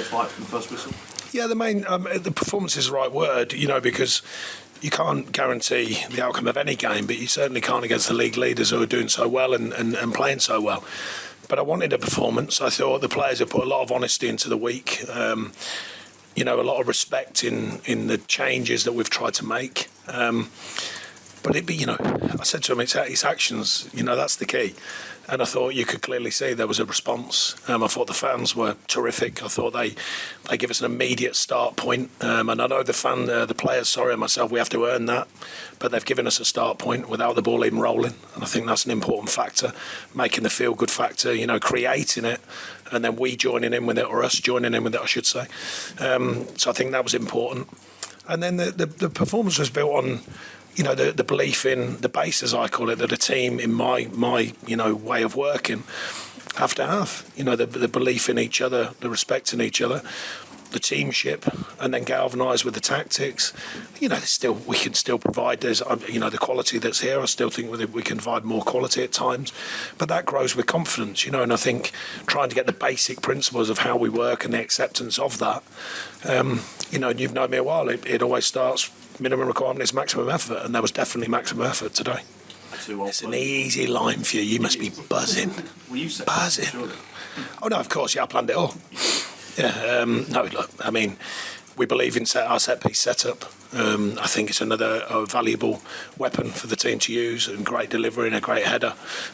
fight from the first whistle? Yeah, the performance is the right word, because you can't guarantee the outcome of any game, but you certainly can't against the league leaders who are doing so well and playing so well. But I wanted a performance. I thought the players have put a lot of honesty into the week. A lot of respect in the changes that we've tried to make. But I said to him, it's actions. That's the key. And I thought you could clearly see there was a response. I thought the fans were terrific. I thought they give us an immediate start point. And I know the players, and myself, we have to earn that. But they've given us a start point without the ball even rolling. And I think that's an important factor, making the feel-good factor, creating it. And then we joining in with it, or us joining in with it, I should say. So I think that was important. And then the performance was built on the belief in the base, as I call it, that a team in my way of working have to have. The belief in each other, the respect in each other, the teamship, and then galvanise with the tactics. We can still provide. There's the quality that's here. I still think we can provide more quality at times, but that grows with confidence. And I think trying to get the basic principles of how we work and the acceptance of that. You've known me a while. It always starts. Minimum requirement is maximum effort, and there was definitely maximum effort today. It's an easy line for you. You must be buzzing. Buzzing. Oh, no, of course, I planned it all. Yeah, no, look, we believe in our set-piece setup. I think it's another valuable weapon for the team to use, and great delivery and a great header.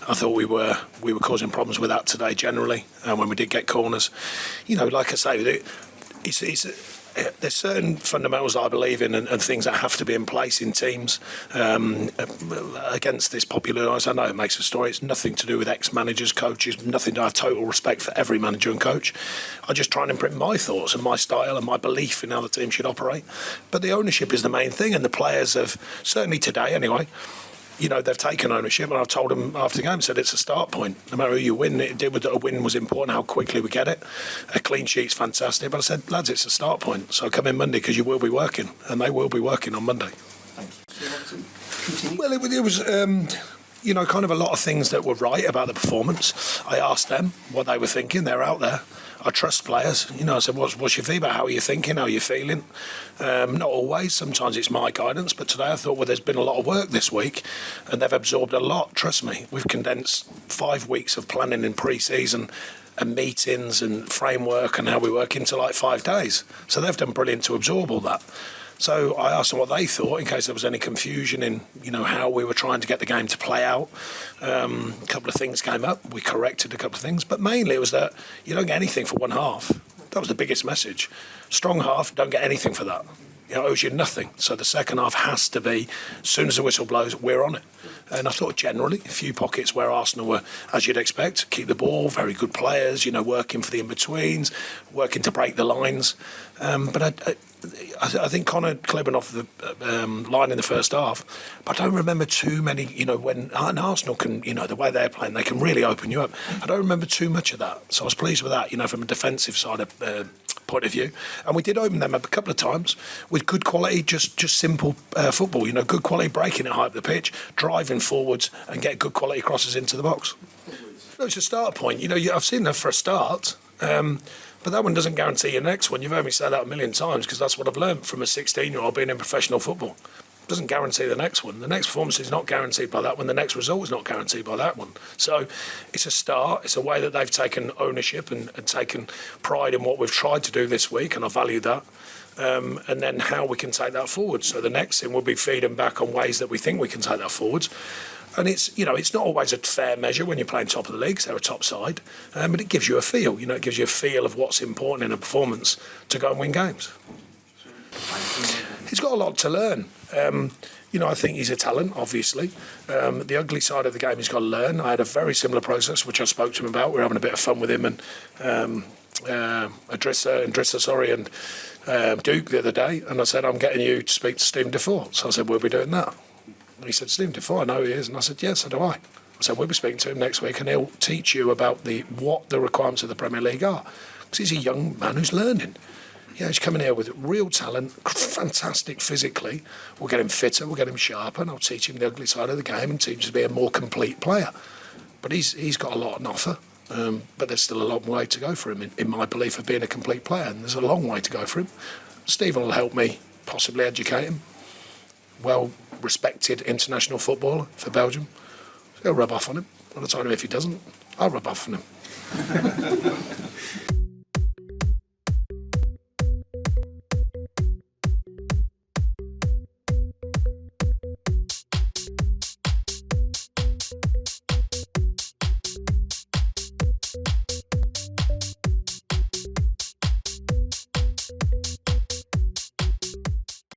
I thought we were causing problems with that today generally, and when we did get corners. Like I say, there's certain fundamentals I believe in and things that have to be in place in teams against this popular noise. I know it makes a story. It's nothing to do with ex-managers, coaches, nothing to have total respect for every manager and coach. I just try and imprint my thoughts and my style and my belief in how the team should operate. But the ownership is the main thing, and the players have, certainly today anyway, they've taken ownership, and I've told them after the game, said it's a start point. No matter who you win, a win was important, how quickly we get it. A clean sheet's fantastic. But I said, lads, it's a start point. So come in Monday because you will be working, and they will be working on Monday. Thank you. Well, it was, kind of a lot of things that were right about the performance. I asked them what they were thinking. They're out there. I trust players. I said, what's your feedback? How are you thinking? How are you feeling? Not always. Sometimes it's my guidance. But today I thought, there's been a lot of work this week and they've absorbed a lot. Trust me. We've condensed 5 weeks of planning in pre-season and meetings and framework and how we work into 5 days. So they've done brilliant to absorb all that. So I asked them what they thought in case there was any confusion in, how we were trying to get the game to play out. A couple of things came up. We corrected a couple of things. But mainly it was that you don't get anything for one half. That was the biggest message. Strong half, don't get anything for that. It owes you nothing. So the second half has to be, as soon as the whistle blows, we're on it. And I thought generally a few pockets where Arsenal were, as you'd expect, keep the ball, very good players, working for the in-betweens, working to break the lines. But I think Connor clipping off the line in the first half, but I don't remember too many, when Arsenal can, the way they're playing, they can really open you up. I don't remember too much of that. So I was pleased with that, from a defensive side of point of view. And we did open them up a couple of times with good quality, just simple football, good quality, breaking it high up the pitch, driving forwards and get good quality crosses into the box. No, it's a start point. I've seen that for a start. But that one doesn't guarantee your next one. You've heard me say that a million times because that's what I've learned from a 16-year-old being in professional football. It doesn't guarantee the next one. The next performance is not guaranteed by that one. The next result is not guaranteed by that one. So it's a start. It's a way that they've taken ownership and taken pride in what we've tried to do this week, and I value that. And then how we can take that forward. So the next thing will be feeding back on ways that we think we can take that forwards. And it's not always a fair measure when you're playing top of the league, 'cause they're a top side, but it gives you a feel. It gives you a feel of what's important in a performance to go and win games. He's got a lot to learn. I think he's a talent, obviously. The ugly side of the game he's got to learn. I had a very similar process, which I spoke to him about. We were having a bit of fun with him and Idrissa and Duke the other day, and I said, I'm getting you to speak to Stephen Defoe. So I said, we'll be doing that. And he said, Stephen Defoe, I know he is. And I said, yes, so do I. So we'll be speaking to him next week, and he'll teach you about what the requirements of the Premier League are. Because he's a young man who's learning. He's coming here with real talent, fantastic physically. We'll get him fitter, we'll get him sharper, and I'll teach him the ugly side of the game and teach him to be a more complete player. But he's got a lot on offer. But there's still a long way to go for him, in my belief of being a complete player. And there's a long way to go for him. Stephen will help me possibly educate him. Well-respected international footballer for Belgium. He'll rub off on him. When I told him if he doesn't, I'll rub off on him.